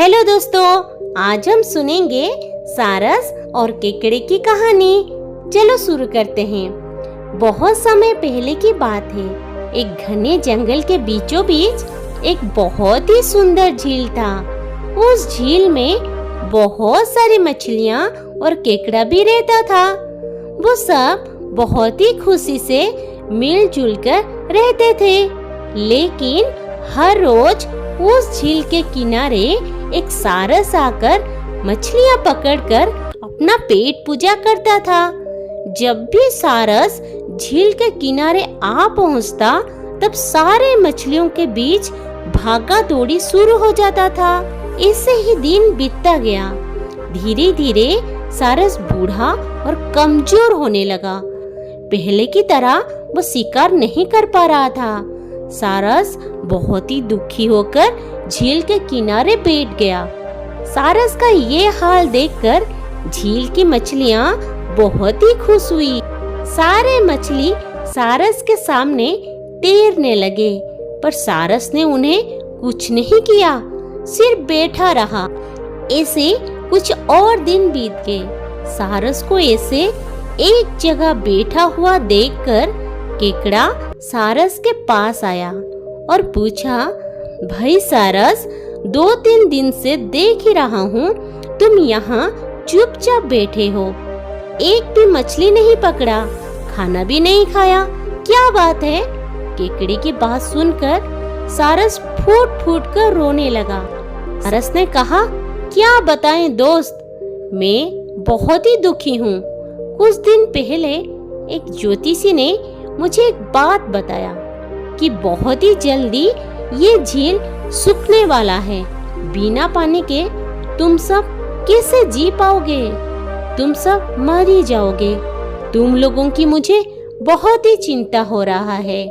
Hello दोस्तों, आज हम सुनेंगे सारस और केकड़े की कहानी। चलो शुरू करते हैं। बहुत समय पहले की बात है। एक घने जंगल के बीचों बीच एक बहुत ही सुंदर झील था। उस झील में बहुत सारी मछलियाँ और केकड़ा भी रहता था। वो सब बहुत ही खुशी से मिलजुल कर रहते थे। लेकिन हर रोज उस झील के किनारे एक सारस आकर मछलियां पकड़कर अपना पेट पूजा करता था। जब भी सारस झील के किनारे आ पहुंचता, तब सारे मछलियों के बीच भागा दौड़ी शुरू हो जाता था। ऐसे ही दिन बीतता गया। धीरे धीरे सारस बूढ़ा और कमजोर होने लगा। पहले की तरह वो शिकार नहीं कर पा रहा था। सारस बहुत ही दुखी होकर झील के किनारे बैठ गया। सारस का ये हाल देखकर झील की मछलियाँ बहुत ही खुश हुई। सारे मछली सारस के सामने तैरने लगे, पर सारस ने उन्हें कुछ नहीं किया, सिर्फ बैठा रहा। ऐसे कुछ और दिन बीत गए। सारस को ऐसे एक जगह बैठा हुआ देखकर केकड़ा सारस के पास आया और पूछा, भाई सारस, 2-3 दिन से देख ही रहा हूँ तुम यहाँ चुपचाप बैठे हो, एक भी मछली नहीं पकड़ा, खाना भी नहीं खाया, क्या बात है? केकड़े की बात सुनकर सारस फूट फूट कर रोने लगा। सारस ने कहा, क्या बताएं दोस्त, मैं बहुत ही दुखी हूँ। कुछ दिन पहले एक ज्योतिषी ने मुझे एक बात बताया कि बहुत ही जल्दी ये झील सूखने वाला है। बिना पानी के तुम सब कैसे जी पाओगे? तुम सब मर ही जाओगे। तुम लोगों की मुझे बहुत ही चिंता हो रहा है,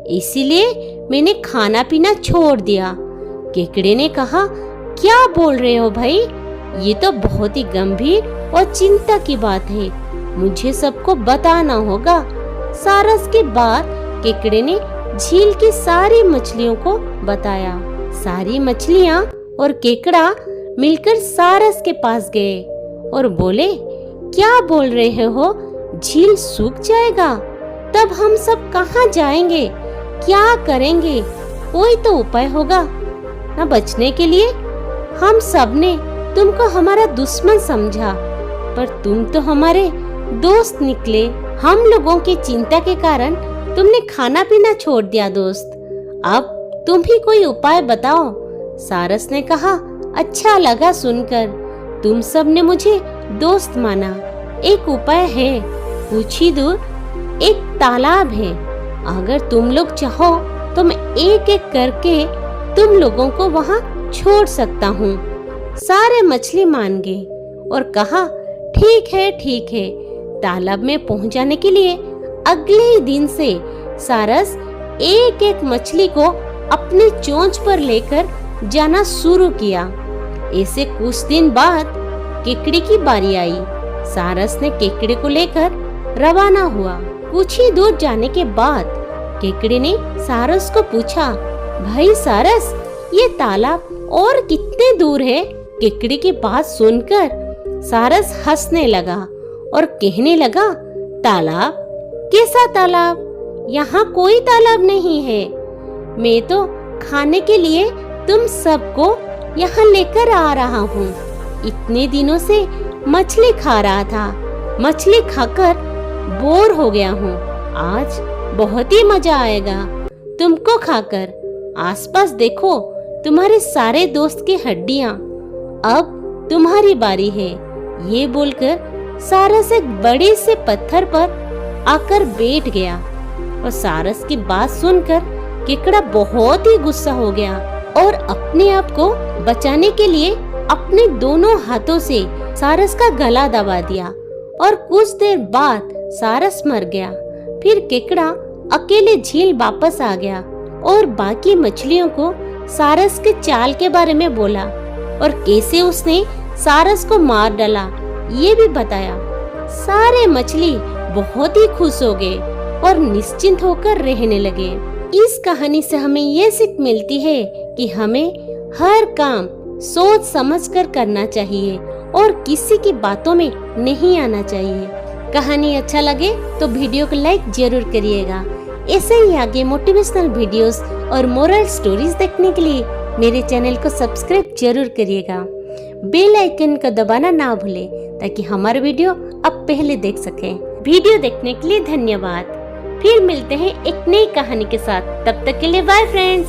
इसीलिए मैंने खाना पीना छोड़ दिया। केकड़े ने कहा, क्या बोल रहे हो भाई? ये तो बहुत ही गंभीर और चिंता की बात है, मुझे सबको बताना होगा। सारस के बाद केकड़े ने झील की सारी मछलियों को बताया। सारी मछलियाँ और केकड़ा मिलकर सारस के पास गए और बोले, क्या बोल रहे हो? झील सूख जाएगा, तब हम सब कहाँ जाएंगे? क्या करेंगे? कोई तो उपाय होगा ना बचने के लिए। हम सब ने तुमको हमारा दुश्मन समझा, पर तुम तो हमारे दोस्त निकले। हम लोगों की चिंता के कारण तुमने खाना पीना छोड़ दिया दोस्त। अब तुम ही कोई उपाय बताओ। सारस ने कहा, अच्छा लगा सुनकर, तुम सब ने मुझे दोस्त माना। एक उपाय है, कुछ ही दूर एक तालाब है। अगर तुम लोग चाहो तो मैं एक एक करके तुम लोगों को वहाँ छोड़ सकता हूँ। सारे मछली मान गए और कहा, ठीक है ठीक है। तालाब में पहुँच जाने के लिए अगले ही दिन से सारस एक एक मछली को अपनी चोंच पर लेकर जाना शुरू किया। ऐसे कुछ दिन बाद केकड़े की बारी आई। सारस ने केकड़े को लेकर रवाना हुआ। कुछ ही दूर जाने के बाद केकड़े ने सारस को पूछा, भाई सारस, ये तालाब और कितने दूर है? केकड़े की बात सुनकर सारस हंसने लगा और कहने लगा, तालाब? कैसा तालाब? यहाँ कोई तालाब नहीं है। मैं तो खाने के लिए तुम सबको यहाँ लेकर आ रहा हूँ। इतने दिनों से मछली खा रहा था, मछली खाकर बोर हो गया हूँ। आज बहुत ही मजा आएगा तुमको खाकर। आसपास देखो, तुम्हारे सारे दोस्त की हड्डियाँ। अब तुम्हारी बारी है। ये बोलकर सारस एक बड़े से पत्थर पर आकर बैठ गया और सारस की बात सुनकर केकड़ा बहुत ही गुस्सा हो गया और अपने आप को बचाने के लिए अपने दोनों हाथों से सारस का गला दबा दिया और कुछ देर बाद सारस मर गया। फिर केकड़ा अकेले झील वापस आ गया और बाकी मछलियों को सारस के चाल के बारे में बोला और कैसे उसने सारस को मार डाला ये भी बताया। सारे मछली बहुत ही खुश हो गए और निश्चिंत होकर रहने लगे। इस कहानी से हमें ये सीख मिलती है कि हमें हर काम सोच समझकर करना चाहिए और किसी की बातों में नहीं आना चाहिए। कहानी अच्छा लगे तो वीडियो को लाइक जरूर करिएगा। ऐसे ही आगे मोटिवेशनल वीडियोस और मोरल स्टोरीज देखने के लिए मेरे चैनल को सब्सक्राइब जरूर करिएगा। बेल आइकन को दबाना ना भूलें ताकि हमारा वीडियो आप पहले देख सकें। वीडियो देखने के लिए धन्यवाद। फिर मिलते हैं एक नई कहानी के साथ। तब तक के लिए बाय फ्रेंड्स।